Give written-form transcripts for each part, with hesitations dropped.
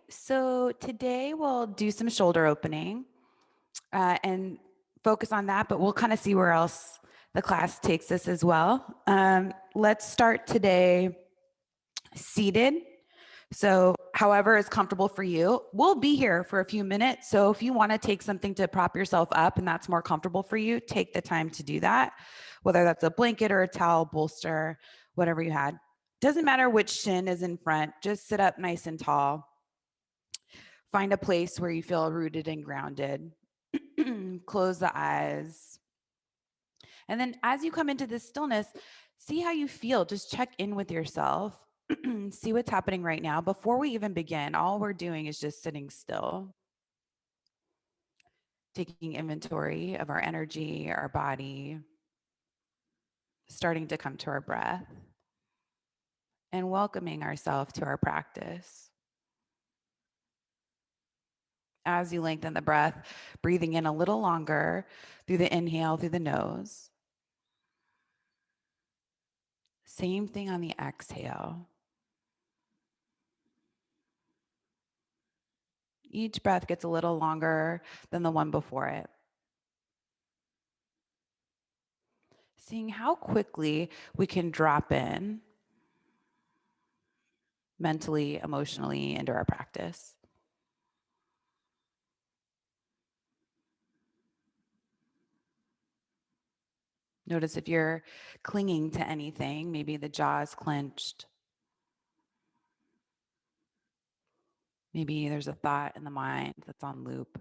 so today we'll do some shoulder opening and focus on that, but we'll kind of see where else the class takes us as well. Let's start today seated. So however is comfortable for you. We'll be here for a few minutes. So if you want to take something to prop yourself up and that's more comfortable for you, take the time to do that, whether that's a blanket or a towel, bolster, whatever you had. Doesn't matter which shin is in front, just sit up nice and tall. Find a place where you feel rooted and grounded. Close the eyes. And then as you come into this stillness, see how you feel. Just check in with yourself. See what's happening right now. Before we even begin, all we're doing is just sitting still, taking inventory of our energy, our body, starting to come to our breath, and welcoming ourselves to our practice. As you lengthen the breath, breathing in a little longer through the inhale through the nose. Same thing on the exhale. Each breath gets a little longer than the one before it. Seeing how quickly we can drop in mentally, emotionally into our practice. Notice if you're clinging to anything, maybe the jaw is clenched. Maybe there's a thought in the mind that's on loop.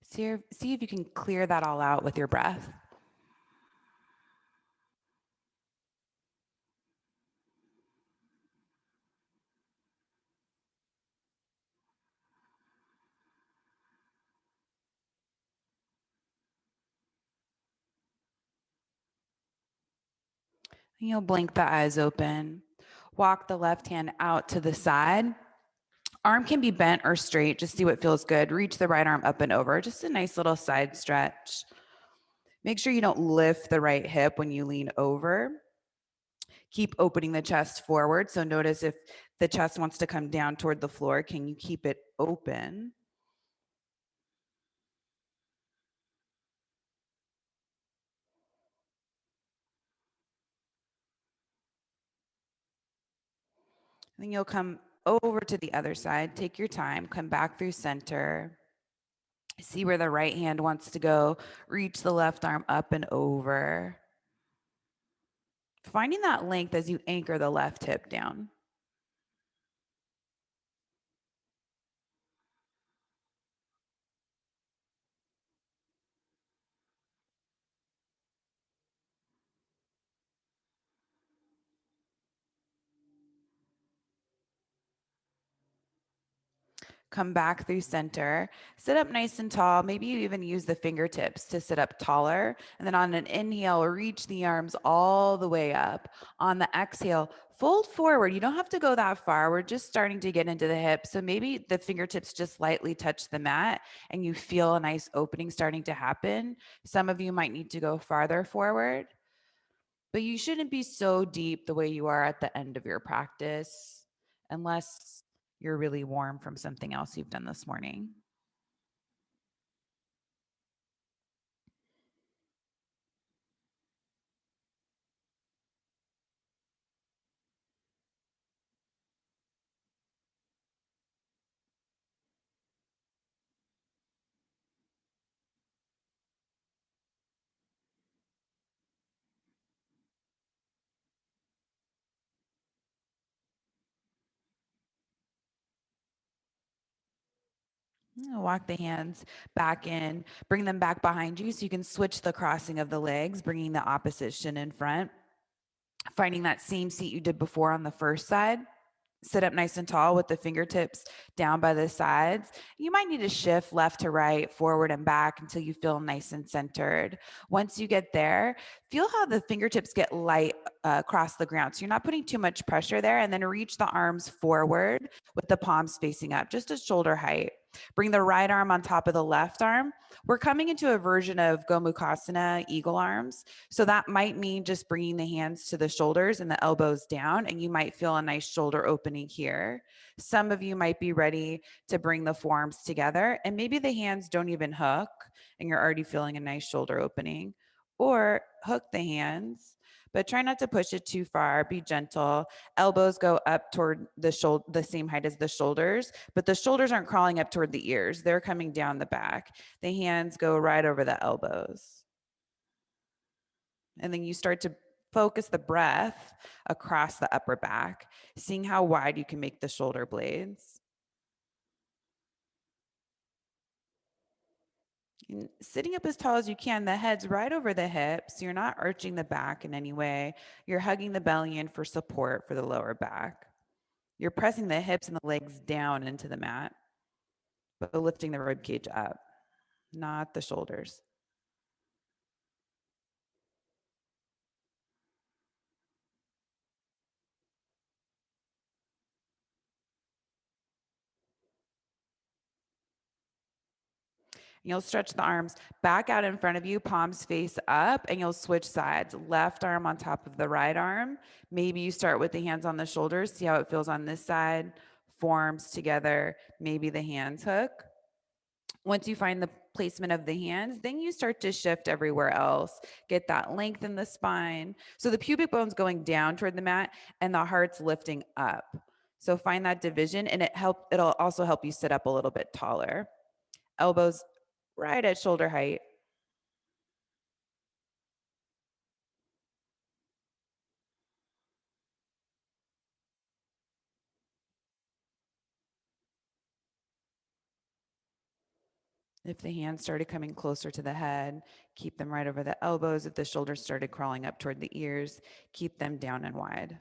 See if you can clear that all out with your breath. You'll blink the eyes open. Walk the left hand out to the side. Arm can be bent or straight. Just see what feels good. Reach the right arm up and over. Just a nice little side stretch. Make sure you don't lift the right hip when you lean over. Keep opening the chest forward. So notice if the chest wants to come down toward the floor, can you keep it open? Then you'll come over to the other side. Take your time. Come back through center. See where the right hand wants to go. Reach the left arm up and over. Finding that length as you anchor the left hip down. Come back through center, sit up nice and tall. Maybe you even use the fingertips to sit up taller. And then on an inhale, reach the arms all the way up. On the exhale, fold forward. You don't have to go that far. We're just starting to get into the hips. So maybe the fingertips just lightly touch the mat and you feel a nice opening starting to happen. Some of you might need to go farther forward, but you shouldn't be so deep the way you are at the end of your practice unless you're really warm from something else you've done this morning. Walk the hands back in, bring them back behind you so you can switch the crossing of the legs, bringing the opposite shin in front. Finding that same seat you did before on the first side. Sit up nice and tall with the fingertips down by the sides. You might need to shift left to right, forward and back until you feel nice and centered. Once you get there, feel how the fingertips get light across the ground. So you're not putting too much pressure there, and then reach the arms forward with the palms facing up, just a shoulder height. Bring the right arm on top of the left arm. We're coming into a version of Gomukasana, eagle arms. So that might mean just bringing the hands to the shoulders and the elbows down, and you might feel a nice shoulder opening here. Some of you might be ready to bring the forearms together, and maybe the hands don't even hook, and you're already feeling a nice shoulder opening. Or hook the hands, but try not to push it too far. Be gentle. Elbows go up toward the shoulder, the same height as the shoulders, but the shoulders aren't crawling up toward the ears. They're coming down the back. The hands go right over the elbows. And then you start to focus the breath across the upper back, seeing how wide you can make the shoulder blades. And sitting up as tall as you can, the head's right over the hips. You're not arching the back in any way. You're hugging the belly in for support for the lower back. You're pressing the hips and the legs down into the mat, but lifting the rib cage up, not the shoulders. You'll stretch the arms back out in front of you, palms face up, and you'll switch sides. Left arm on top of the right arm. Maybe you start with the hands on the shoulders, see how it feels on this side. Forearms together, maybe the hands hook. Once you find the placement of the hands, then you start to shift everywhere else. Get that length in the spine. So the pubic bone's going down toward the mat and the heart's lifting up. So find that division, and it'll also help you sit up a little bit taller. Elbows right at shoulder height. If the hands started coming closer to the head, keep them right over the elbows. If the shoulders started crawling up toward the ears, keep them down and wide.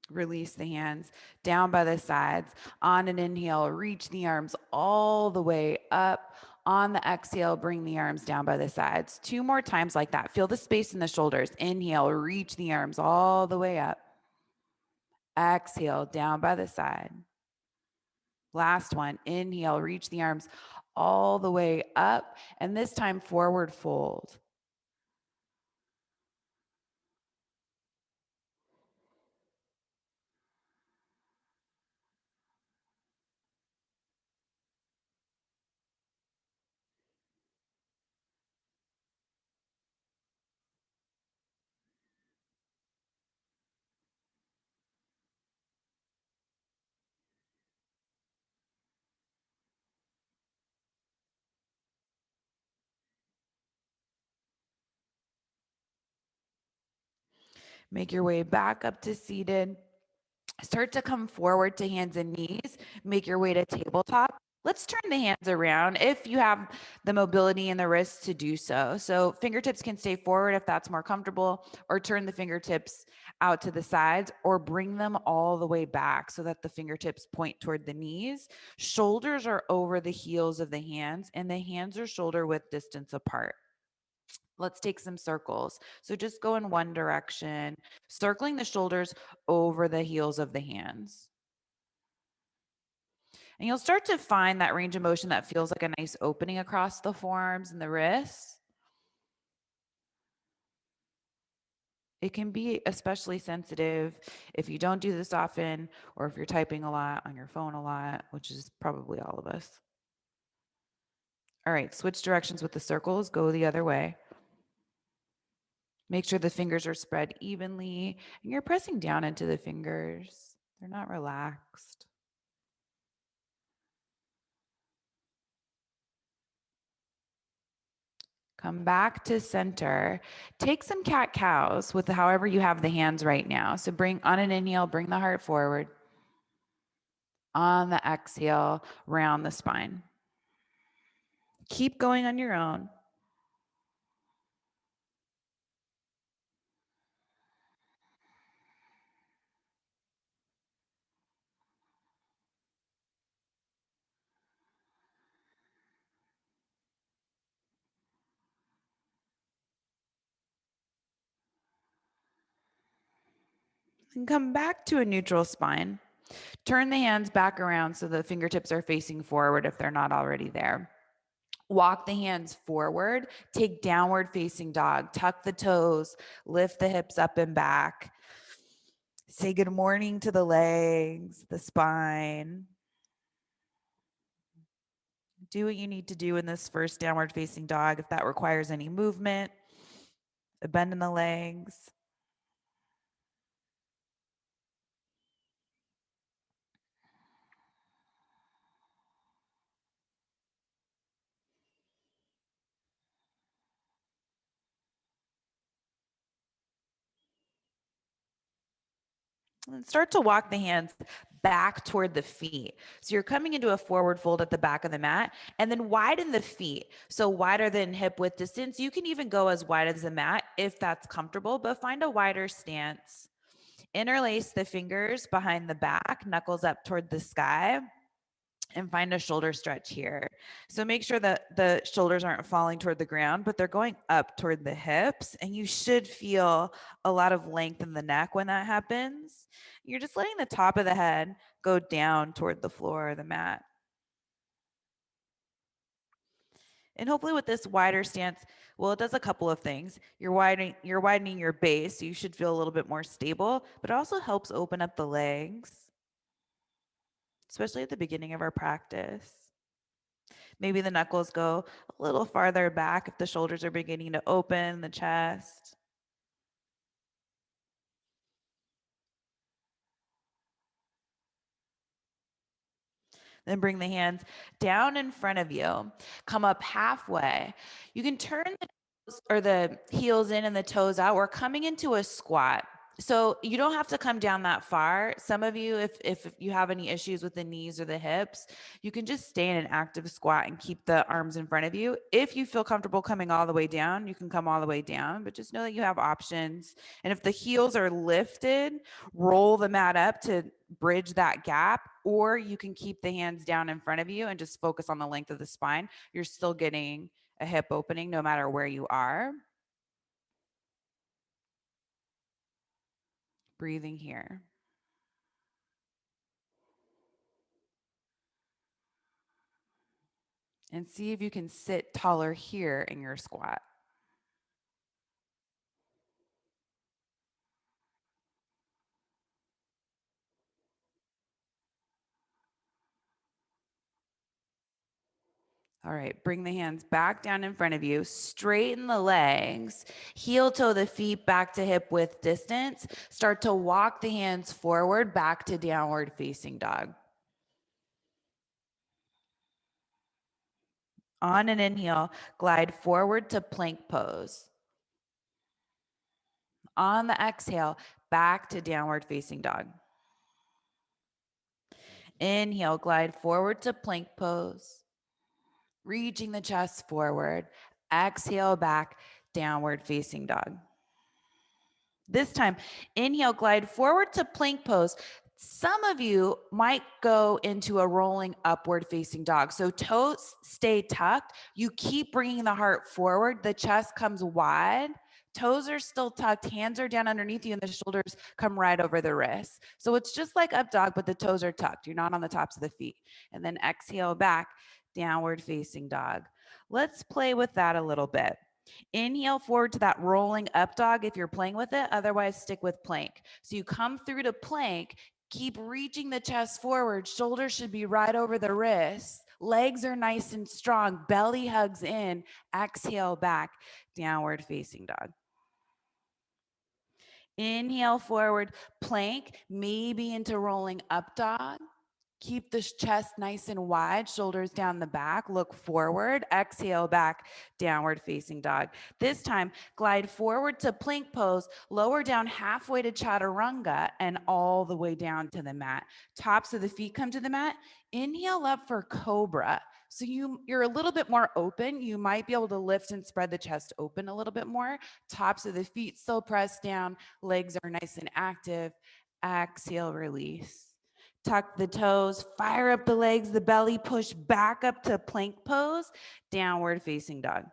Release the hands down by the sides. On an inhale, reach the arms all the way up. On the exhale, bring the arms down by the sides. 2 more times like that. Feel the space in the shoulders. Inhale, reach the arms all the way up. Exhale, down by the side. Last one. Inhale, reach the arms all the way up. And this time, forward fold. Make your way back up to seated. Start to come forward to hands and knees. Make your way to tabletop. Let's turn the hands around if you have the mobility in the wrists to do so. So fingertips can stay forward if that's more comfortable, or turn the fingertips out to the sides, or bring them all the way back so that the fingertips point toward the knees. Shoulders are over the heels of the hands, and the hands are shoulder width distance apart. Let's take some circles. So just go in one direction, circling the shoulders over the heels of the hands. And you'll start to find that range of motion that feels like a nice opening across the forearms and the wrists. It can be especially sensitive if you don't do this often, or if you're typing a lot on your phone a lot, which is probably all of us. All right, switch directions with the circles, go the other way. Make sure the fingers are spread evenly and you're pressing down into the fingers. They're not relaxed. Come back to center. Take some cat cows with however you have the hands right now. So bring on an inhale, bring the heart forward. On the exhale, round the spine. Keep going on your own. And come back to a neutral spine. Turn the hands back around so the fingertips are facing forward if they're not already there. Walk the hands forward, take downward facing dog, tuck the toes, lift the hips up and back. Say good morning to the legs, the spine. Do what you need to do in this first downward facing dog if that requires any movement, a bend in the legs. And start to walk the hands back toward the feet. So you're coming into a forward fold at the back of the mat, and then widen the feet. So wider than hip width distance. You can even go as wide as the mat if that's comfortable, but find a wider stance. Interlace the fingers behind the back, knuckles up toward the sky, and find a shoulder stretch here. So make sure that the shoulders aren't falling toward the ground, but they're going up toward the hips. And you should feel a lot of length in the neck when that happens. You're just letting the top of the head go down toward the floor or the mat. And hopefully with this wider stance, well, it does a couple of things. You're widening your base, so you should feel a little bit more stable, but it also helps open up the legs, especially at the beginning of our practice. Maybe the knuckles go a little farther back if the shoulders are beginning to open, the chest. Then bring the hands down in front of you. Come up halfway. You can turn the toes or the heels in and the toes out. We're coming into a squat. So you don't have to come down that far. Some of you, if you have any issues with the knees or the hips, you can just stay in an active squat and keep the arms in front of you. If you feel comfortable coming all the way down, you can come all the way down, but just know that you have options. And if the heels are lifted, roll the mat up to bridge that gap, or you can keep the hands down in front of you and just focus on the length of the spine. You're still getting a hip opening no matter where you are. Breathing here. And see if you can sit taller here in your squat. All right, bring the hands back down in front of you, straighten the legs, heel toe the feet back to hip width distance. Start to walk the hands forward back to downward facing dog. On an inhale, glide forward to plank pose. On the exhale, back to downward facing dog. Inhale, glide forward to plank pose. Reaching the chest forward. Exhale back, downward facing dog. This time, inhale, glide forward to plank pose. Some of you might go into a rolling upward facing dog. So toes stay tucked. You keep bringing the heart forward. The chest comes wide. Toes are still tucked. Hands are down underneath you and the shoulders come right over the wrists. So it's just like up dog, but the toes are tucked. You're not on the tops of the feet. And then exhale back, downward facing dog. Let's play with that a little bit. Inhale forward to that rolling up dog if you're playing with it. Otherwise, stick with plank. So you come through to plank, keep reaching the chest forward. Shoulders should be right over the wrists. Legs are nice and strong. Belly hugs in. Exhale back, downward facing dog. Inhale forward, plank, maybe into rolling up dog. Keep the chest nice and wide, shoulders down the back, look forward, exhale back, downward facing dog. This time, glide forward to plank pose, lower down halfway to chaturanga and all the way down to the mat. Tops of the feet come to the mat. Inhale up for cobra. So you're a little bit more open. You might be able to lift and spread the chest open a little bit more. Tops of the feet still pressed down, legs are nice and active. Exhale, release. Tuck the toes, fire up the legs, the belly, push back up to plank pose, downward facing dog.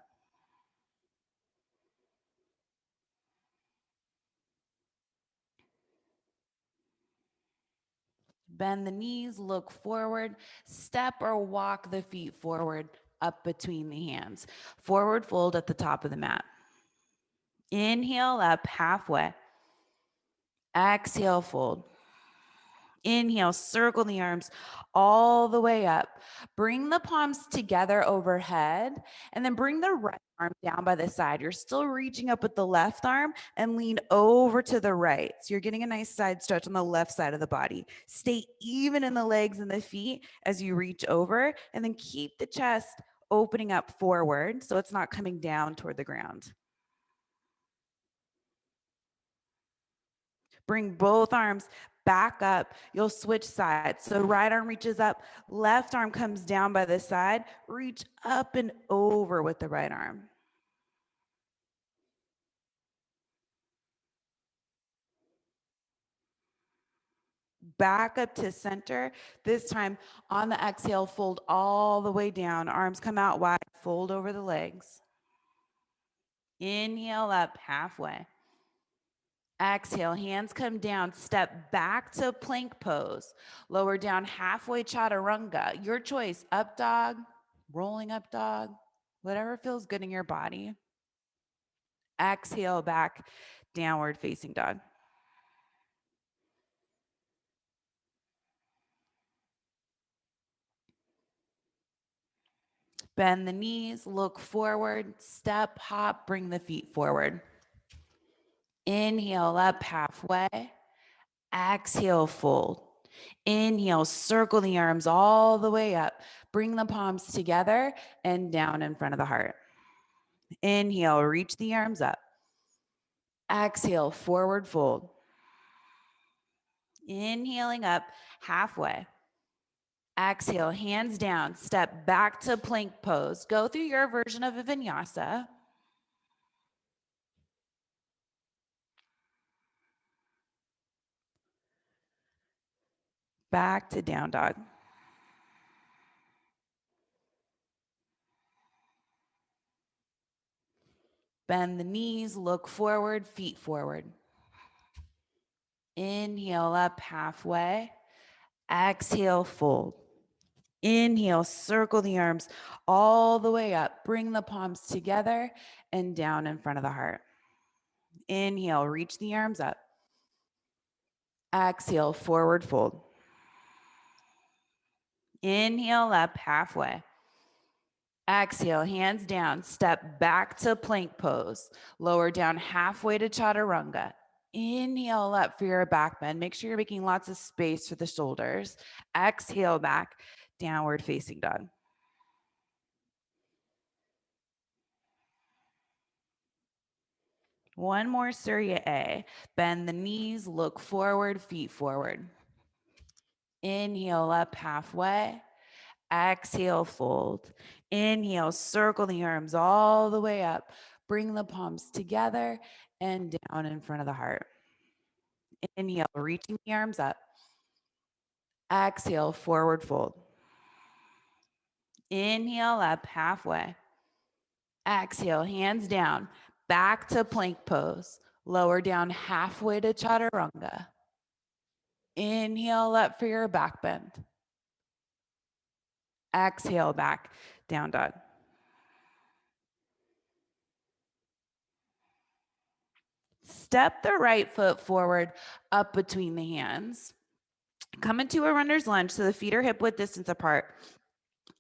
Bend the knees, look forward, step or walk the feet forward up between the hands. Forward fold at the top of the mat. Inhale up halfway. Exhale, fold. Inhale, circle the arms all the way up. Bring the palms together overhead and then bring the right arm down by the side. You're still reaching up with the left arm and lean over to the right. So you're getting a nice side stretch on the left side of the body. Stay even in the legs and the feet as you reach over, and then keep the chest opening up forward so it's not coming down toward the ground. Bring both arms back up. You'll switch sides. So right arm reaches up, left arm comes down by the side. Reach up and over with the right arm. Back up to center. This time on the exhale, fold all the way down. Arms come out wide, fold over the legs. Inhale up halfway. Exhale, hands come down, step back to plank pose. Lower down halfway, chaturanga. Your choice, up dog, rolling up dog, whatever feels good in your body. Exhale, back, downward facing dog. Bend the knees, look forward, step, hop, bring the feet forward. Inhale up halfway. Exhale, fold. Inhale, circle the arms all the way up. Bring the palms together and down in front of the heart. Inhale, reach the arms up. Exhale, forward fold. Inhaling up halfway. Exhale, hands down, step back to plank pose. Go through your version of a vinyasa. Back to down dog. Bend the knees, look forward, feet forward. Inhale up halfway. Exhale, fold. Inhale, circle the arms all the way up. Bring the palms together and down in front of the heart. Inhale, reach the arms up. Exhale, forward fold. Inhale up halfway. Exhale, hands down, step back to plank pose. Lower down halfway to chaturanga. Inhale up for your back bend. Make sure you're making lots of space for the shoulders. Exhale back, downward facing dog. One more Surya A. Bend the knees, look forward, feet forward. Inhale up halfway. Exhale, fold. Inhale, circle the arms all the way up. Bring the palms together and down in front of the heart. Inhale, reaching the arms up. Exhale, forward fold. Inhale up halfway. Exhale, hands down, back to plank pose. Lower down halfway to chaturanga. Inhale up for your back bend. Exhale back, down dog. Step the right foot forward up between the hands. Come into a runner's lunge so the feet are hip width distance apart.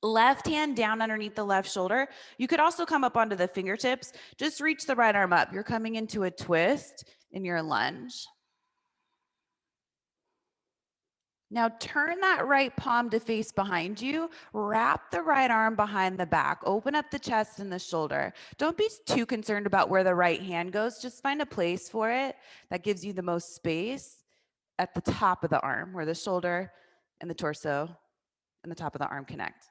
Left hand down underneath the left shoulder. You could also come up onto the fingertips. Just reach the right arm up. You're coming into a twist in your lunge. Now turn that right palm to face behind you. Wrap the right arm behind the back. Open up the chest and the shoulder. Don't be too concerned about where the right hand goes. Just find a place for it that gives you the most space at the top of the arm, where the shoulder and the torso and the top of the arm connect.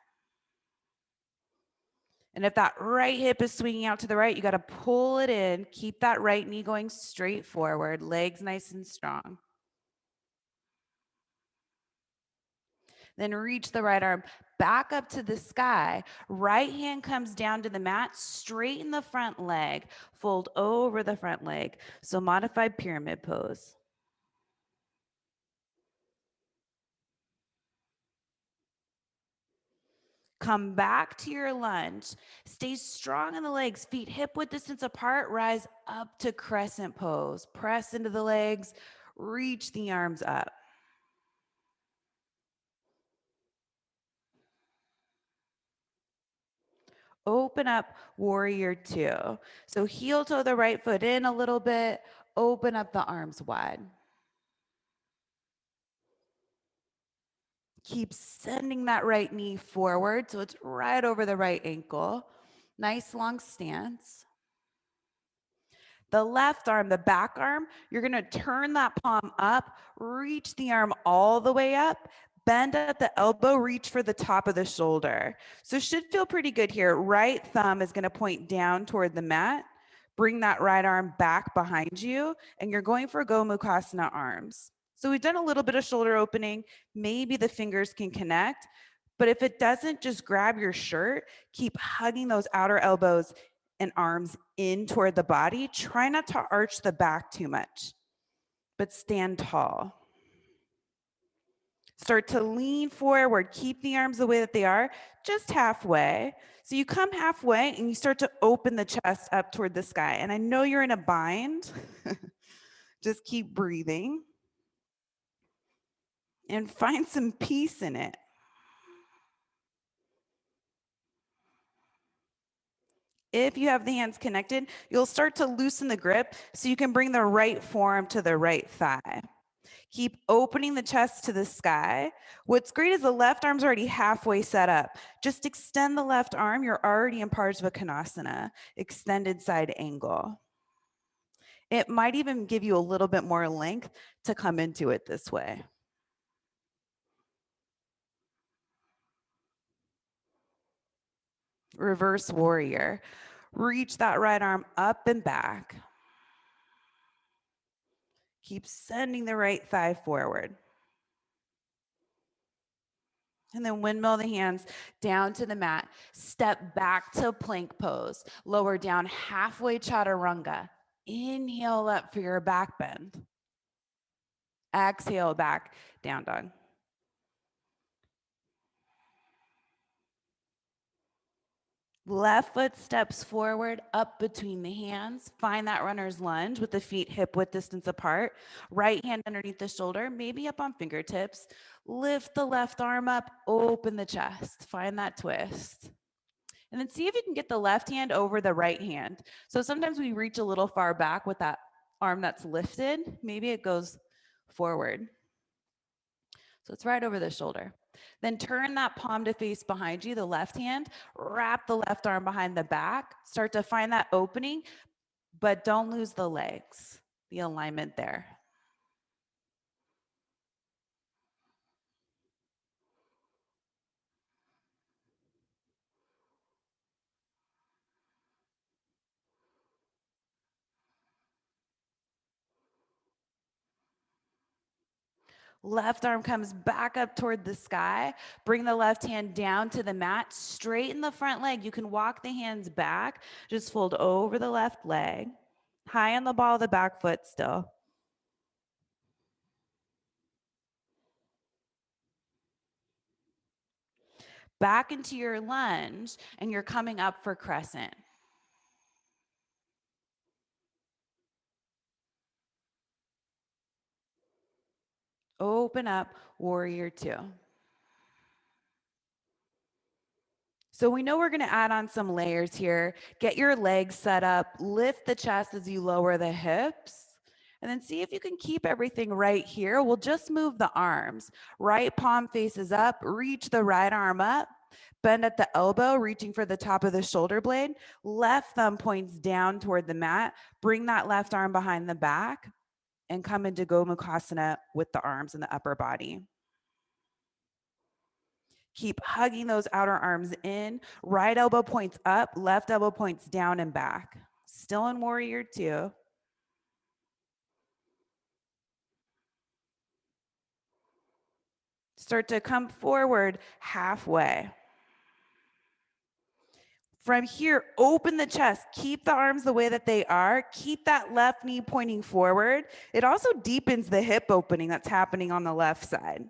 And if that right hip is swinging out to the right, you got to pull it in. Keep that right knee going straight forward, legs nice and strong. Then reach the right arm back up to the sky. Right hand comes down to the mat, straighten the front leg, fold over the front leg. So modified pyramid pose. Come back to your lunge. Stay strong in the legs, feet hip width distance apart. Rise up to crescent pose. Press into the legs, reach the arms up. Open up warrior two. So heel toe the right foot in a little bit. Open up the arms wide. Keep sending that right knee forward so it's right over the right ankle. Nice long stance. The left arm, the back arm, you're gonna turn that palm up, reach the arm all the way up, bend at the elbow, reach for the top of the shoulder. So it should feel pretty good here. Right thumb is gonna point down toward the mat. Bring that right arm back behind you, and you're going for Gomukasana arms. So we've done a little bit of shoulder opening. Maybe the fingers can connect, but if it doesn't, just grab your shirt, keep hugging those outer elbows and arms in toward the body. Try not to arch the back too much, but stand tall. Start to lean forward. Keep the arms the way that they are, just halfway. So you come halfway and you start to open the chest up toward the sky. And I know you're in a bind. Just keep breathing and find some peace in it. If you have the hands connected, you'll start to loosen the grip so you can bring the right forearm to the right thigh. Keep opening the chest to the sky. What's great is the left arm's already halfway set up. Just extend the left arm. You're already in Sukhasana, extended side angle. It might even give you a little bit more length to come into it this way. Reverse warrior. Reach that right arm up and back. Keep sending the right thigh forward. And then windmill the hands down to the mat. Step back to plank pose. Lower down halfway chaturanga. Inhale up for your back bend. Exhale back, down dog. Left foot steps forward, up between the hands. Find that runner's lunge with the feet hip width distance apart. Right hand underneath the shoulder, maybe up on fingertips. Lift the left arm up, open the chest. Find that twist. And then see if you can get the left hand over the right hand. So sometimes we reach a little far back with that arm that's lifted. Maybe it goes forward. So it's right over the shoulder. Then turn that palm to face behind you, the left hand. Wrap the left arm behind the back. Start to find that opening, but don't lose the legs, the alignment there. Left arm comes back up toward the sky. Bring the left hand down to the mat. Straighten the front leg. You can walk the hands back. Just fold over the left leg. High on the ball of the back foot still. Back into your lunge, and you're coming up for crescent. Open up, warrior two. So we know we're going to add on some layers here. Get your legs set up, lift the chest as you lower the hips, and then see if you can keep everything right here. We'll just move the arms. Right palm faces up, reach the right arm up, bend at the elbow, reaching for the top of the shoulder blade. Left thumb points down toward the mat. Bring that left arm behind the back and come into Gomukasana with the arms and the upper body. Keep hugging those outer arms in. Right elbow points up, left elbow points down and back. Still in warrior two. Start to come forward halfway. From here, open the chest. Keep the arms the way that they are. Keep that left knee pointing forward. It also deepens the hip opening that's happening on the left side.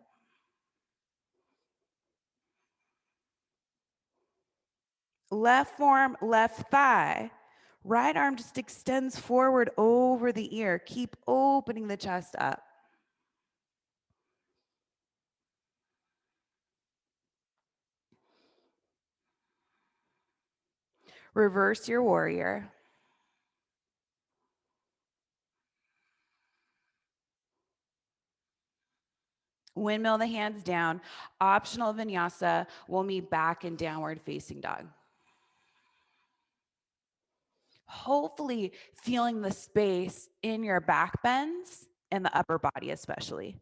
Left forearm, left thigh. Right arm just extends forward over the ear. Keep opening the chest up. Reverse your warrior. Windmill the hands down. Optional vinyasa. We'll meet back in downward facing dog. Hopefully feeling the space in your back bends and the upper body especially.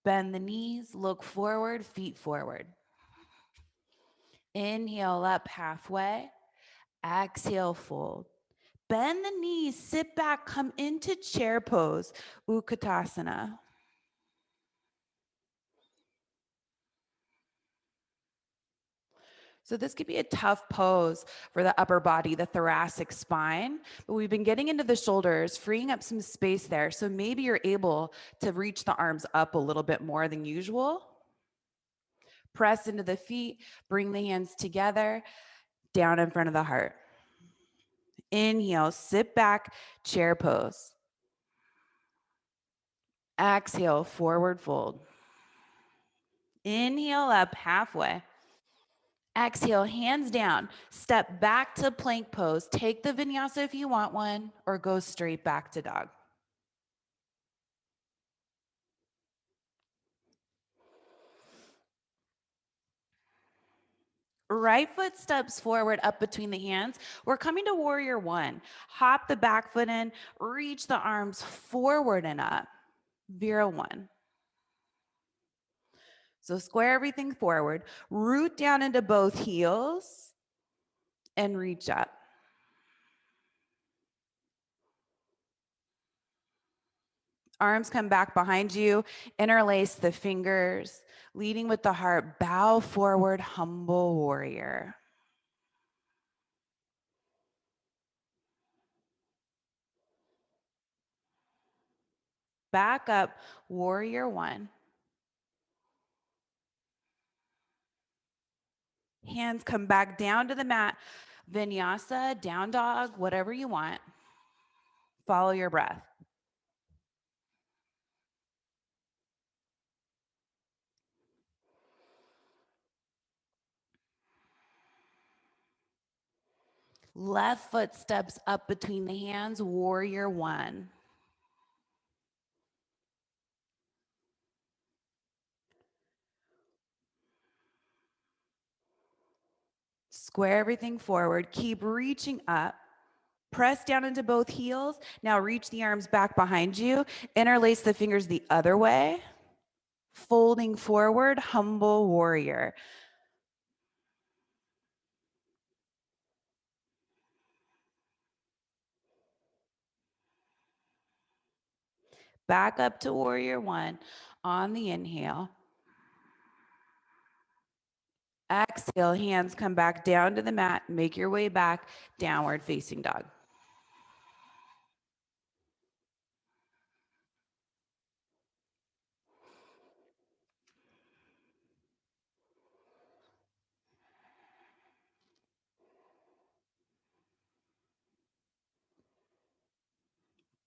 Bend the knees, look forward, feet forward. Inhale up halfway. Exhale, fold. Bend the knees, sit back, come into chair pose, Utkatasana. So this could be a tough pose for the upper body, the thoracic spine, but we've been getting into the shoulders, freeing up some space there. So maybe you're able to reach the arms up a little bit more than usual. Press into the feet, bring the hands together, down in front of the heart. Inhale, sit back, chair pose. Exhale, forward fold. Inhale up halfway. Exhale, hands down. Step back to plank pose. Take the vinyasa if you want one, or go straight back to dog. Right foot steps forward up between the hands. We're coming to warrior one. Hop the back foot in, reach the arms forward and up. Vira one. So square everything forward, root down into both heels and reach up. Arms come back behind you, interlace the fingers, leading with the heart, bow forward, humble warrior. Back up, warrior one. Hands come back down to the mat. Vinyasa, down dog, whatever you want. Follow your breath. Left foot steps up between the hands, warrior one. Square everything forward. Keep reaching up. Press down into both heels. Now reach the arms back behind you. Interlace the fingers the other way. Folding forward, humble warrior. Back up to warrior one on the inhale. Exhale, hands come back down to the mat. Make your way back, downward facing dog.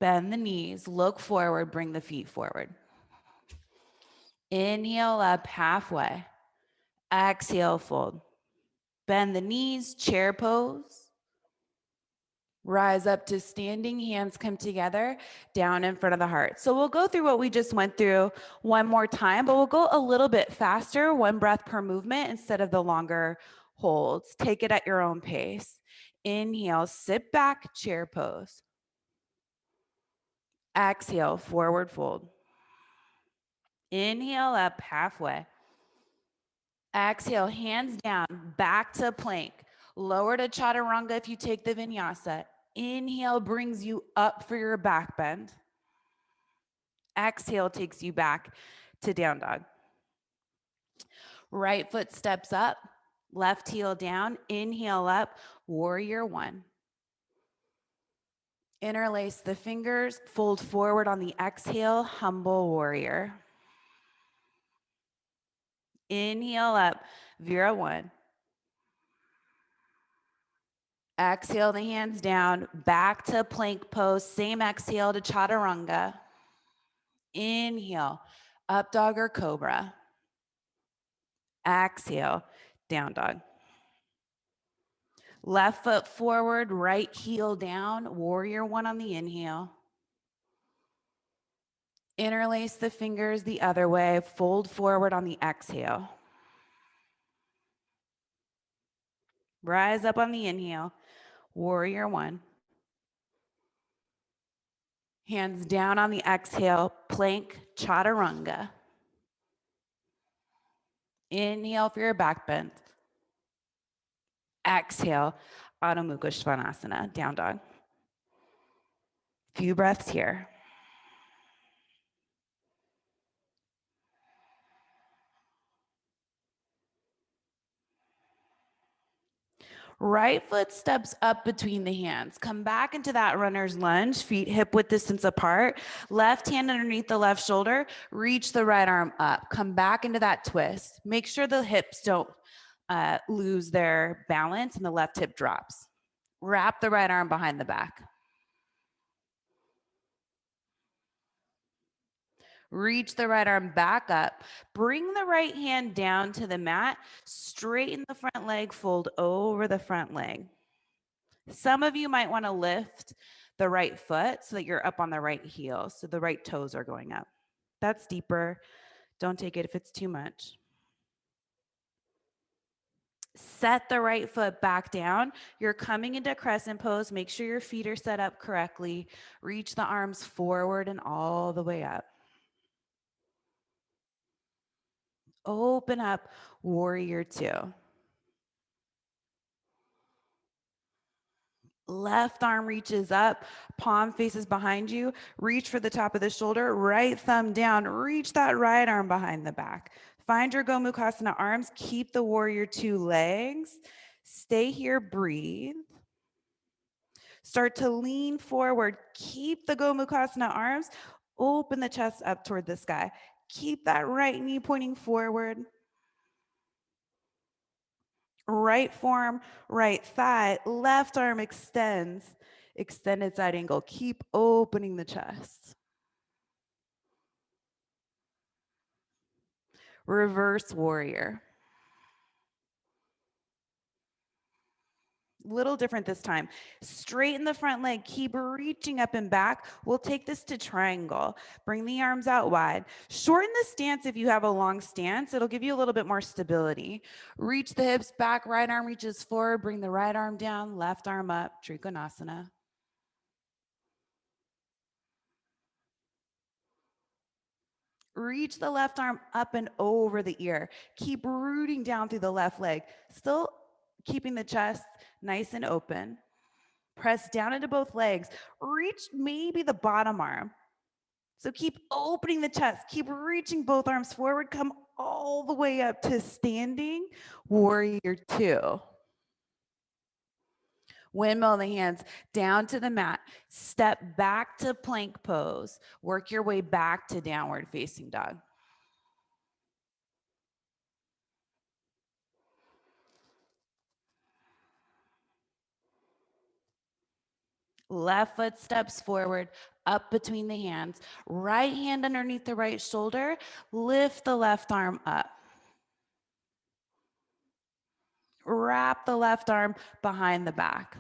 Bend the knees, look forward, bring the feet forward. Inhale up halfway. Exhale, fold. Bend the knees, chair pose. Rise up to standing, hands come together, down in front of the heart. So we'll go through what we just went through one more time, but we'll go a little bit faster, one breath per movement instead of the longer holds. Take it at your own pace. Inhale, sit back, chair pose. Exhale, forward fold. Inhale up halfway. Exhale, hands down, back to plank. Lower to chaturanga if you take the vinyasa. Inhale brings you up for your back bend. Exhale takes you back to down dog. Right foot steps up, left heel down. Inhale up, warrior one. Interlace the fingers, fold forward on the exhale, humble warrior. Inhale up, Vira 1. Exhale the hands down, back to plank pose, same exhale to chaturanga. Inhale, up dog or cobra. Exhale, down dog. Left foot forward, right heel down, warrior 1 on the inhale. Interlace the fingers the other way, fold forward on the exhale. Rise up on the inhale, warrior 1. Hands down on the exhale, plank chaturanga. Inhale for your back bend. Exhale, Adho Mukha Svanasana, down dog. Few breaths here. Right foot steps up between the hands. Come back into that runner's lunge, feet hip width distance apart. Left hand underneath the left shoulder. Reach the right arm up. Come back into that twist. Make sure the hips don't lose their balance and the left hip drops. Wrap the right arm behind the back. Reach the right arm back up. Bring the right hand down to the mat. Straighten the front leg, fold over the front leg. Some of you might want to lift the right foot so that you're up on the right heel. So the right toes are going up. That's deeper. Don't take it if it's too much. Set the right foot back down. You're coming into crescent pose. Make sure your feet are set up correctly. Reach the arms forward and all the way up. Open up, warrior 2. Left arm reaches up, palm faces behind you. Reach for the top of the shoulder, right thumb down. Reach that right arm behind the back. Find your Gomukasana arms. Keep the warrior 2 legs. Stay here, breathe. Start to lean forward. Keep the Gomukasana arms. Open the chest up toward the sky. Keep that right knee pointing forward. Right forearm, right thigh, left arm extends. Extended side angle. Keep opening the chest. Reverse warrior. Little different this time. Straighten the front leg. Keep reaching up and back. We'll take this to triangle. Bring the arms out wide. Shorten the stance if you have a long stance. It'll give you a little bit more stability. Reach the hips back. Right arm reaches forward. Bring the right arm down. Left arm up. Trikonasana. Reach the left arm up and over the ear. Keep rooting down through the left leg. Still keeping the chest nice and open. Press down into both legs. Reach maybe the bottom arm. So keep opening the chest. Keep reaching both arms forward. Come all the way up to standing warrior 2. Windmill the hands down to the mat. Step back to plank pose. Work your way back to downward facing dog. Left foot steps forward, up between the hands. Right hand underneath the right shoulder. Lift the left arm up. Wrap the left arm behind the back.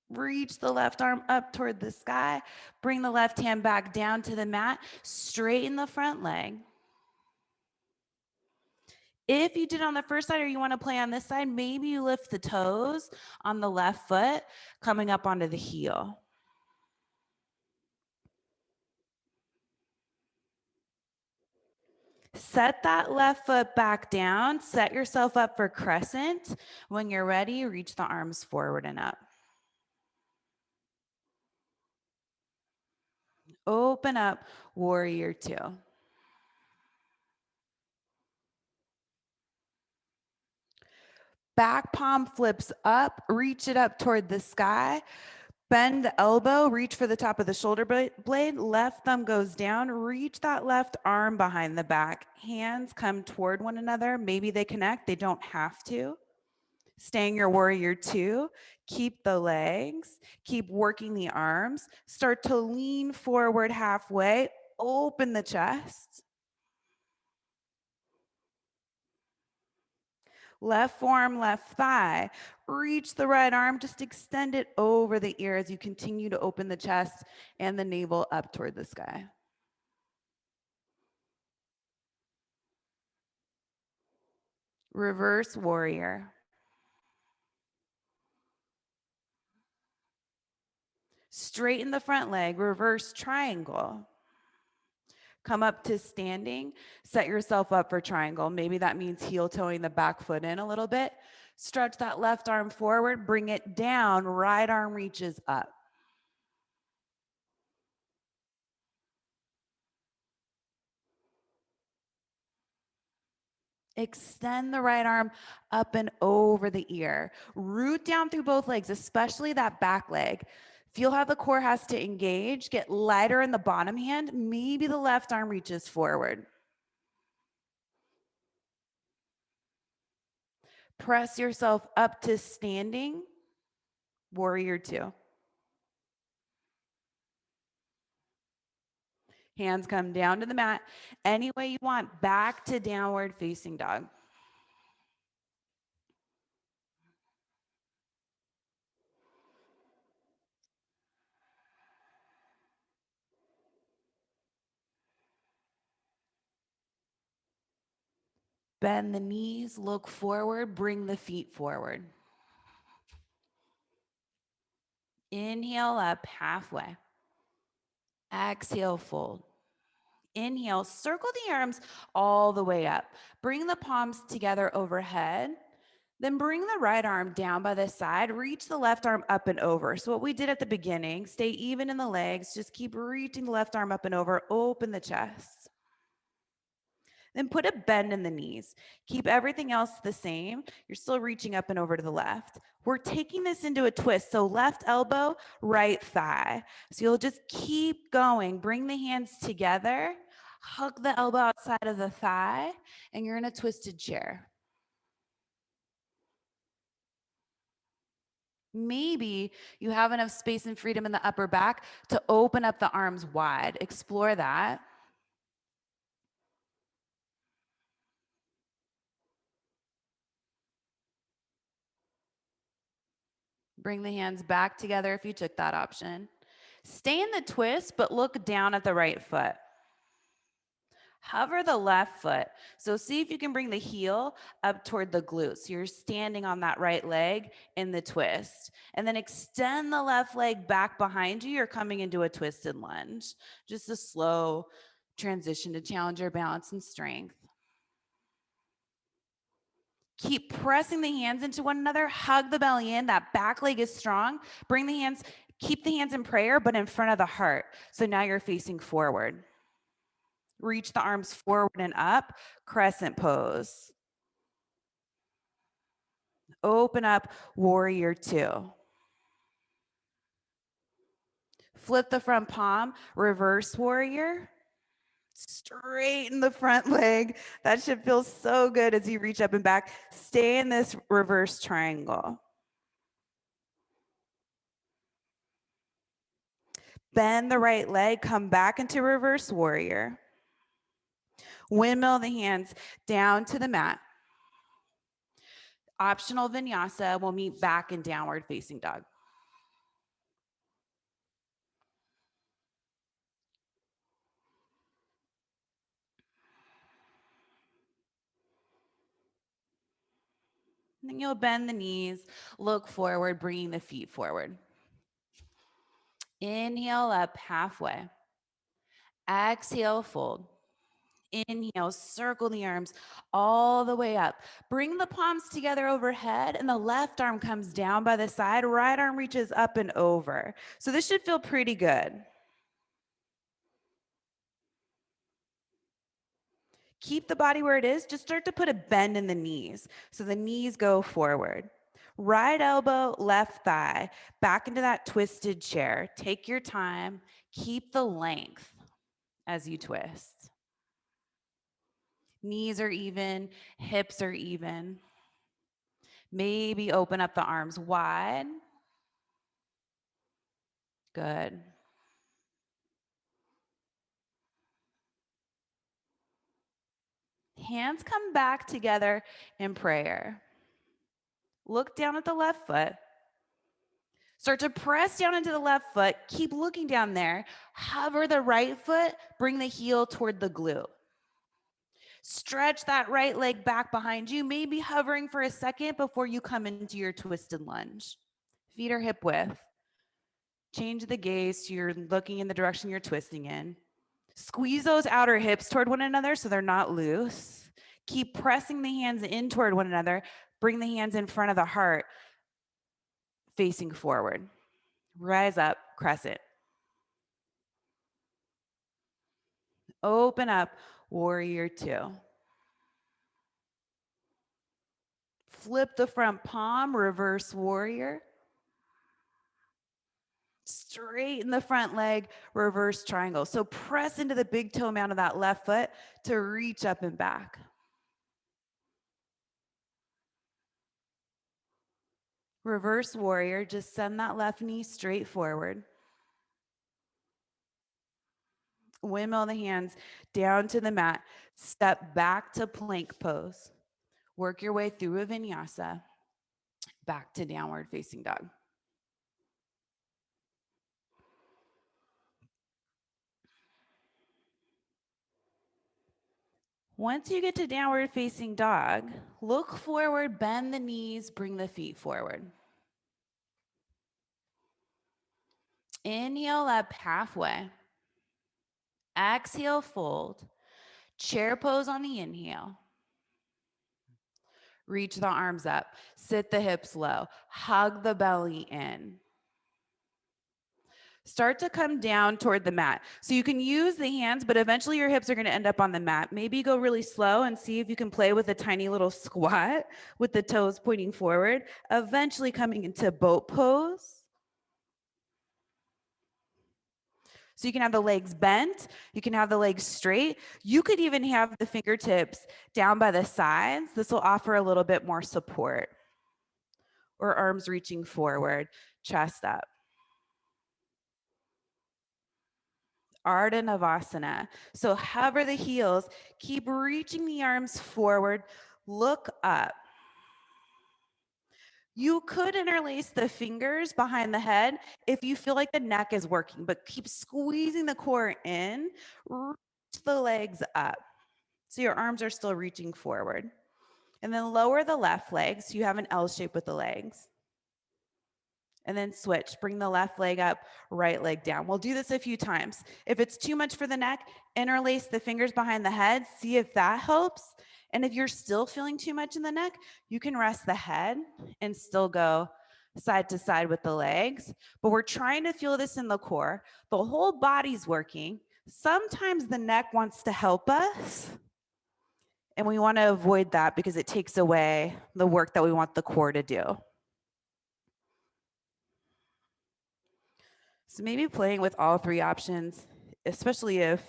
Reach the left arm up toward the sky. Bring the left hand back down to the mat. Straighten the front leg. If you did on the first side or you want to play on this side, maybe you lift the toes on the left foot, coming up onto the heel. Set that left foot back down. Set yourself up for crescent. When you're ready, reach the arms forward and up. Open up, warrior 2. Back palm flips up, reach it up toward the sky. Bend the elbow, reach for the top of the shoulder blade. Left thumb goes down, reach that left arm behind the back. Hands come toward one another. Maybe they connect, they don't have to. Staying your warrior two. Keep the legs, keep working the arms. Start to lean forward halfway, open the chest. Left forearm, left thigh. Reach the right arm, just extend it over the ear as you continue to open the chest and the navel up toward the sky. Reverse warrior. Straighten the front leg, reverse triangle. Come up to standing, set yourself up for triangle. Maybe that means heel toeing the back foot in a little bit. Stretch that left arm forward, bring it down, right arm reaches up. Extend the right arm up and over the ear. Root down through both legs, especially that back leg. Feel how the core has to engage. Get lighter in the bottom hand. Maybe the left arm reaches forward. Press yourself up to standing. Warrior two. Hands come down to the mat. Any way you want, back to downward facing dog. Bend the knees, look forward, bring the feet forward. Inhale up halfway. Exhale, fold. Inhale, circle the arms all the way up. Bring the palms together overhead. Then bring the right arm down by the side. Reach the left arm up and over. So what we did at the beginning, stay even in the legs. Just keep reaching the left arm up and over. Open the chest. Then put a bend in the knees. Keep everything else the same. You're still reaching up and over to the left. We're taking this into a twist. So left elbow, right thigh. So you'll just keep going. Bring the hands together. Hug the elbow outside of the thigh. And you're in a twisted chair. Maybe you have enough space and freedom in the upper back to open up the arms wide. Explore that. Bring the hands back together if you took that option. Stay in the twist, but look down at the right foot. Hover the left foot. So see if you can bring the heel up toward the glutes. So you're standing on that right leg in the twist. And then extend the left leg back behind you. You're coming into a twisted lunge. Just a slow transition to challenge your balance and strength. Keep pressing the hands into one another. Hug the belly in. That back leg is strong. Bring the hands, keep the hands in prayer, but in front of the heart. So now you're facing forward. Reach the arms forward and up. Crescent pose. Open up, warrior two. Flip the front palm, reverse warrior. Straighten the front leg. That should feel so good as you reach up and back. Stay in this reverse triangle. Bend the right leg, come back into reverse warrior. Windmill the hands down to the mat. Optional vinyasa, we'll meet back in downward facing dog. And then you'll bend the knees, look forward, bringing the feet forward. Inhale up halfway. Exhale, fold. Inhale, circle the arms all the way up. Bring the palms together overhead and the left arm comes down by the side. Right arm reaches up and over. So this should feel pretty good. Keep the body where it is. Just start to put a bend in the knees. So the knees go forward. Right elbow, left thigh, back into that twisted chair. Take your time. Keep the length as you twist. Knees are even, hips are even. Maybe open up the arms wide. Good. Hands come back together in prayer. Look down at the left foot. Start to press down into the left foot. Keep looking down there. Hover the right foot. Bring the heel toward the glute. Stretch that right leg back behind you, maybe hovering for a second before you come into your twisted lunge. Feet are hip width. Change the gaze so you're looking in the direction you're twisting in. Squeeze those outer hips toward one another so they're not loose. Keep pressing the hands in toward one another. Bring the hands in front of the heart, facing forward. Rise up, crescent. Open up, warrior two. Flip the front palm, reverse warrior. Straighten the front leg, reverse triangle. So press into the big toe mound of that left foot to reach up and back. Reverse warrior, just send that left knee straight forward. Windmill the hands down to the mat. Step back to plank pose. Work your way through a vinyasa. Back to downward facing dog. Once you get to downward facing dog, look forward, bend the knees, bring the feet forward. Inhale up halfway. Exhale, fold. Chair pose on the inhale. Reach the arms up. Sit the hips low. Hug the belly in. Start to come down toward the mat. So you can use the hands, but eventually your hips are going to end up on the mat. Maybe go really slow and see if you can play with a tiny little squat with the toes pointing forward, eventually coming into boat pose. So you can have the legs bent, you can have the legs straight. You could even have the fingertips down by the sides. This will offer a little bit more support. Or arms reaching forward, chest up. Ardha Navasana. So hover the heels, keep reaching the arms forward, look up. You could interlace the fingers behind the head if you feel like the neck is working, but keep squeezing the core in, reach the legs up. So your arms are still reaching forward. And then lower the left leg so you have an L shape with the legs. And then switch, bring the left leg up, right leg down. We'll do this a few times. If it's too much for the neck, interlace the fingers behind the head, see if that helps. And if you're still feeling too much in the neck, you can rest the head and still go side to side with the legs. But we're trying to feel this in the core. The whole body's working. Sometimes the neck wants to help us. And we want to avoid that because it takes away the work that we want the core to do. So maybe playing with all three options, especially if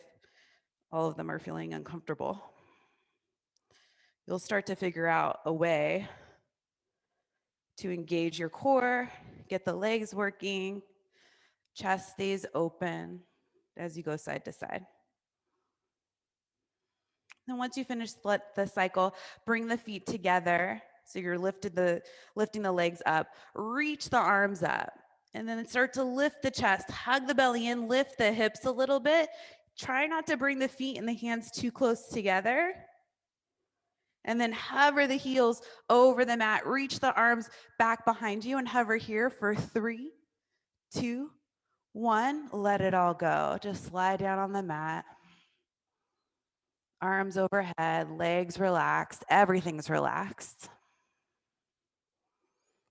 all of them are feeling uncomfortable. You'll start to figure out a way to engage your core, get the legs working, chest stays open as you go side to side. And once you finish the cycle, bring the feet together. So you're lifting the legs up, reach the arms up. And then start to lift the chest, hug the belly in, lift the hips a little bit. Try not to bring the feet and the hands too close together. And then hover the heels over the mat. Reach the arms back behind you and hover here for 3, 2, 1. Let it all go. Just slide down on the mat. Arms overhead, legs relaxed, everything's relaxed.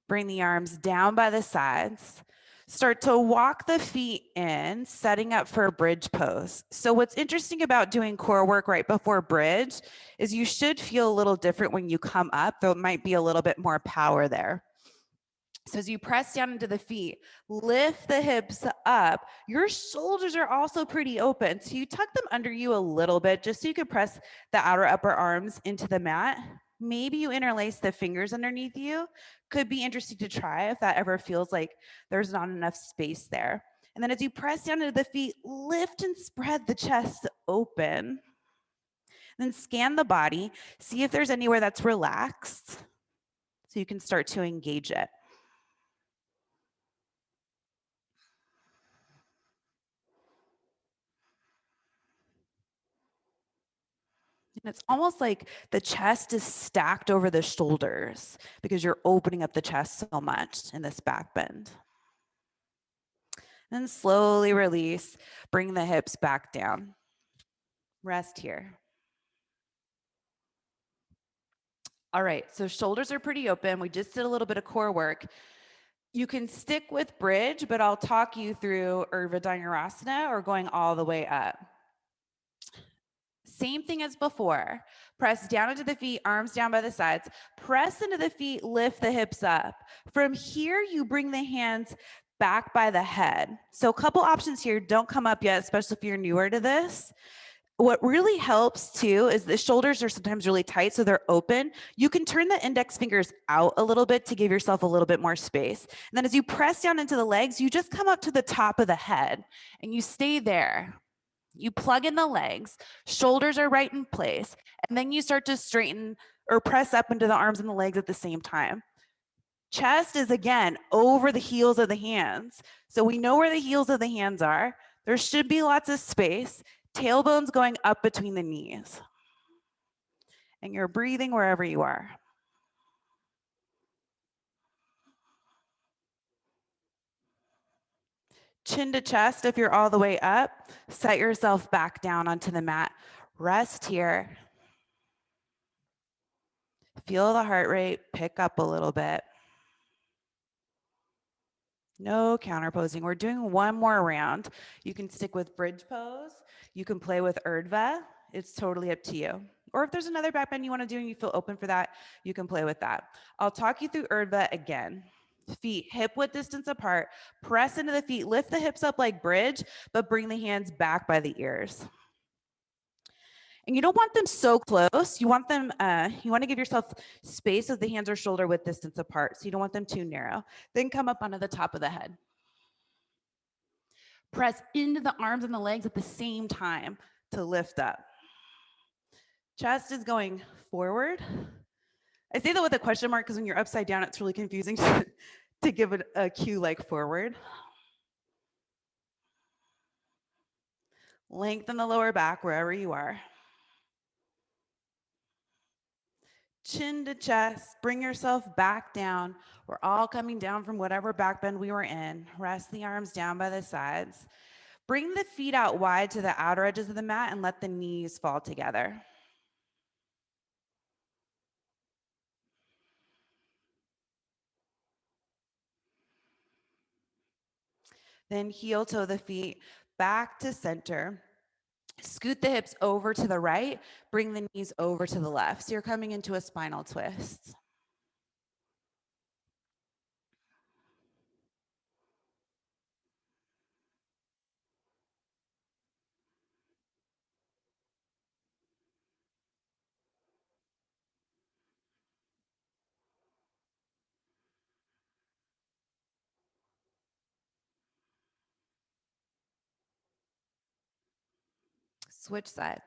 Bring the arms down by the sides. Start to walk the feet in, setting up for a bridge pose. So what's interesting about doing core work right before bridge is you should feel a little different when you come up, though it might be a little bit more power there. So as you press down into the feet, lift the hips up. Your shoulders are also pretty open. So you tuck them under you a little bit just so you can press the outer upper arms into the mat. Maybe you interlace the fingers underneath you. Could be interesting to try if that ever feels like there's not enough space there. And then as you press down into the feet, lift and spread the chest open. Then scan the body, see if there's anywhere that's relaxed so you can start to engage it. And it's almost like the chest is stacked over the shoulders because you're opening up the chest so much in this back bend. Then slowly release, bring the hips back down. Rest here. All right, so shoulders are pretty open. We just did a little bit of core work. You can stick with bridge, but I'll talk you through Urdhva Dhanurasana or going all the way up. Same thing as before. Press down into the feet, arms down by the sides. Press into the feet, lift the hips up. From here, you bring the hands back by the head. So a couple options here. Don't come up yet, especially if you're newer to this. What really helps too is the shoulders are sometimes really tight, so they're open. You can turn the index fingers out a little bit to give yourself a little bit more space. And then as you press down into the legs, you just come up to the top of the head and you stay there. You plug in the legs, shoulders are right in place, and then you start to straighten or press up into the arms and the legs at the same time. Chest is again over the heels of the hands. So we know where the heels of the hands are. There should be lots of space. Tailbone's going up between the knees. And you're breathing wherever you are. Chin to chest if you're all the way up. Set yourself back down onto the mat. Rest here. Feel the heart rate pick up a little bit. No counterposing. We're doing one more round. You can stick with bridge pose. You can play with Urdhva. It's totally up to you. Or if there's another back bend you want to do and you feel open for that, you can play with that. I'll talk you through Urdhva again. Feet hip width distance apart. Press into the feet. Lift the hips up like bridge, but bring the hands back by the ears. And you don't want them so close. You want them, you want to give yourself space so the hands are shoulder width distance apart. So you don't want them too narrow. Then come up onto the top of the head. Press into the arms and the legs at the same time to lift up. Chest is going forward. I say that with a question mark because when you're upside down, it's really confusing to give it a cue like forward. Lengthen the lower back wherever you are. Chin to chest, bring yourself back down. We're all coming down from whatever back bend we were in. Rest the arms down by the sides. Bring the feet out wide to the outer edges of the mat and let the knees fall together. Then heel toe the feet back to center. Scoot the hips over to the right, bring the knees over to the left. So you're coming into a spinal twist. Switch sides.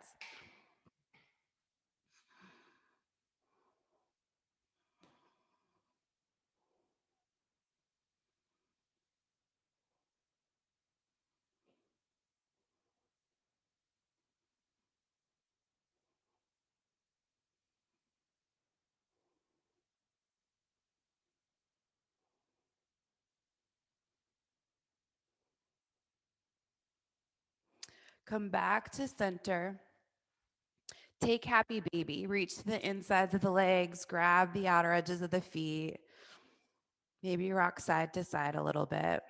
Come back to center. Take happy baby. Reach to the insides of the legs. Grab the outer edges of the feet. Maybe rock side to side a little bit.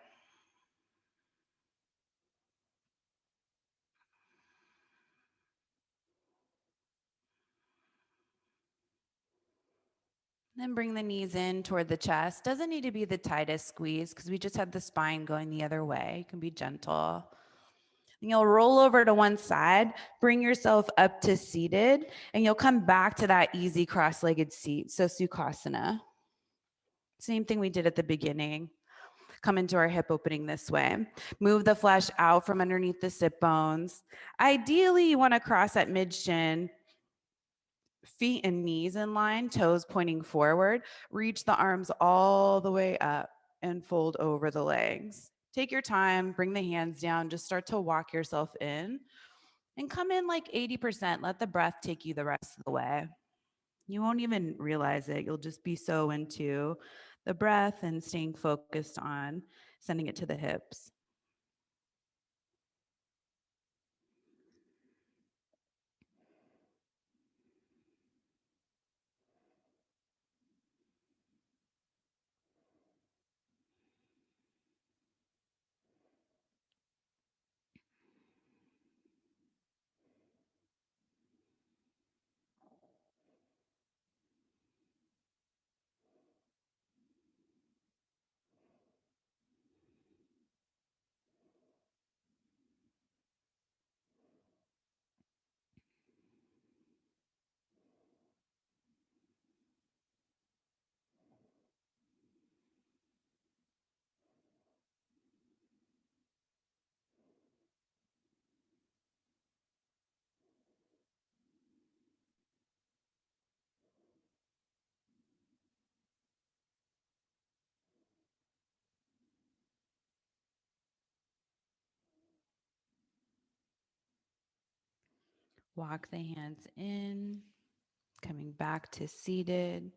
Then bring the knees in toward the chest. Doesn't need to be the tightest squeeze because we just had the spine going the other way. You can be gentle. And you'll roll over to one side, bring yourself up to seated, and you'll come back to that easy cross-legged seat. So Sukhasana. Same thing we did at the beginning. Come into our hip opening this way. Move the flesh out from underneath the sit bones. Ideally, you want to cross at mid-shin, feet and knees in line, toes pointing forward. Reach the arms all the way up and fold over the legs. Take your time, bring the hands down, just start to walk yourself in and come in like 80%. Let the breath take you the rest of the way. You won't even realize it. You'll just be so into the breath and staying focused on sending it to the hips. Walk the hands in, coming back to seated.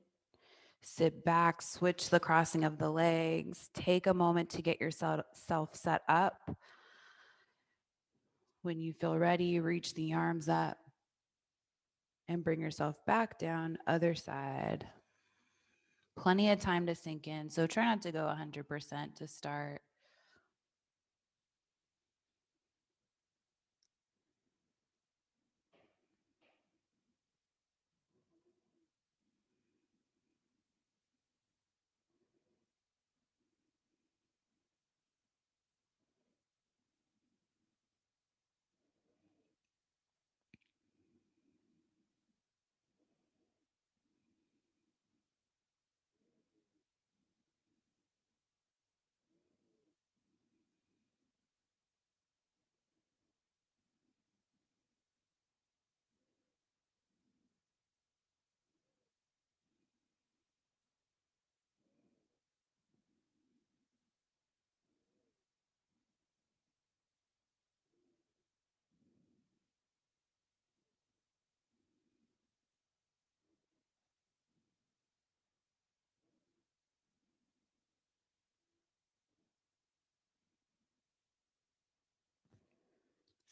Sit back, switch the crossing of the legs. Take a moment to get yourself set up. When you feel ready, reach the arms up and bring yourself back down, other side. Plenty of time to sink in, so try not to go 100% to start.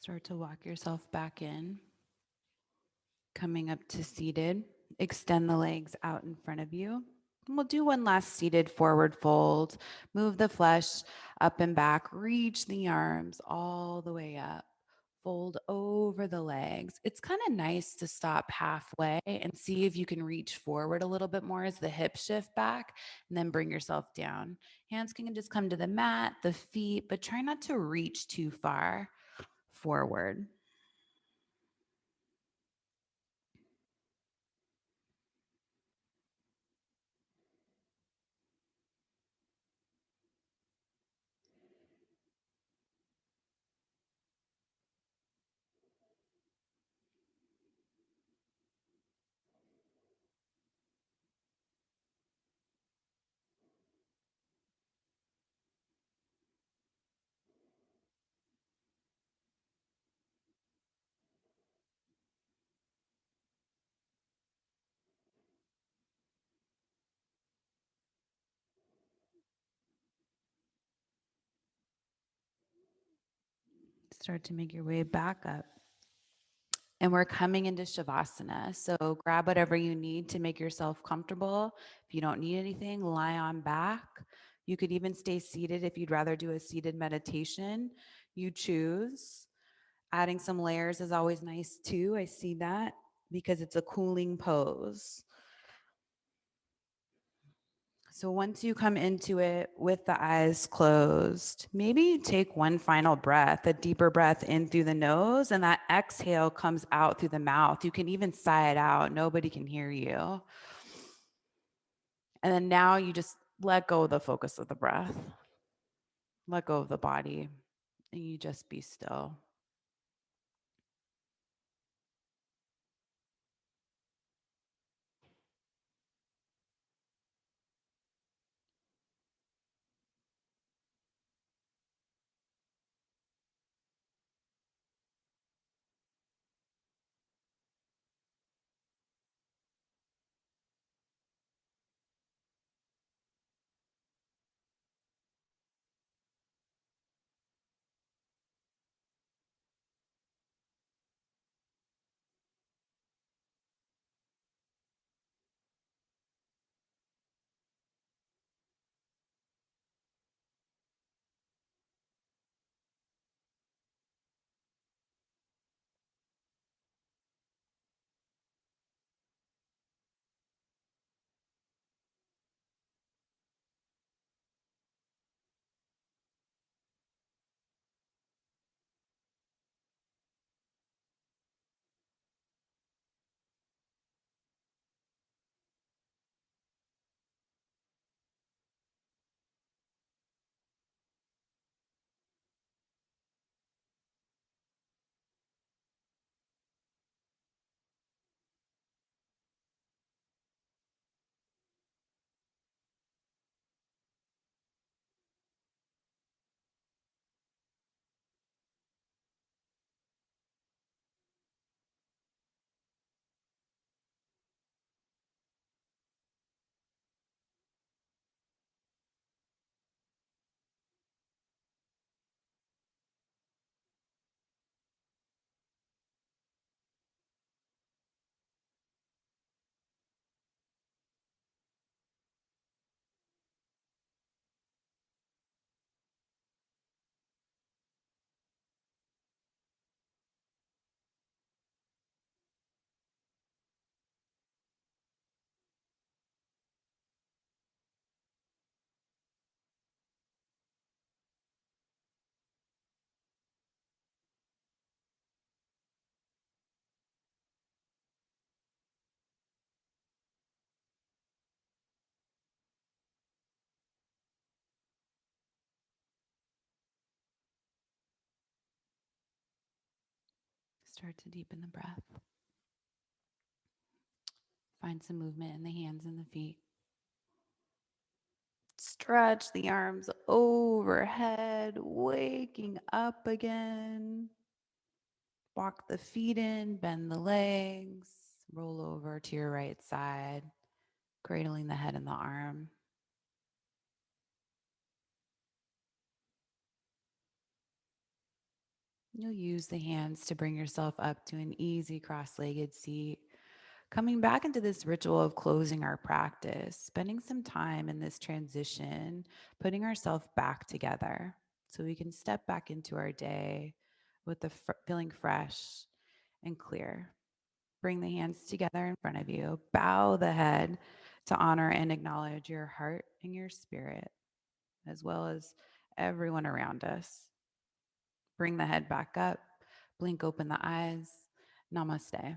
Start to walk yourself back in. Coming up to seated, extend the legs out in front of you. And we'll do one last seated forward fold. Move the flesh up and back. Reach the arms all the way up. Fold over the legs. It's kind of nice to stop halfway and see if you can reach forward a little bit more as the hips shift back, and then bring yourself down. Hands can just come to the mat, the feet, but try not to reach too far forward. Start to make your way back up. And we're coming into Shavasana. So grab whatever you need to make yourself comfortable. If you don't need anything, lie on back. You could even stay seated if you'd rather do a seated meditation. You choose. Adding some layers is always nice too. I see that because it's a cooling pose. So once you come into it with the eyes closed, maybe take one final breath, a deeper breath in through the nose, and that exhale comes out through the mouth. You can even sigh it out. Nobody can hear you. And then now you just let go of the focus of the breath. Let go of the body, and you just be still. Start to deepen the breath. Find some movement in the hands and the feet. Stretch the arms overhead, waking up again. Walk the feet in, bend the legs, roll over to your right side, cradling the head and the arm. You'll use the hands to bring yourself up to an easy cross-legged seat. Coming back into this ritual of closing our practice, spending some time in this transition, putting ourselves back together so we can step back into our day with the feeling fresh and clear. Bring the hands together in front of you. Bow the head to honor and acknowledge your heart and your spirit, as well as everyone around us. Bring the head back up. Blink open the eyes. Namaste.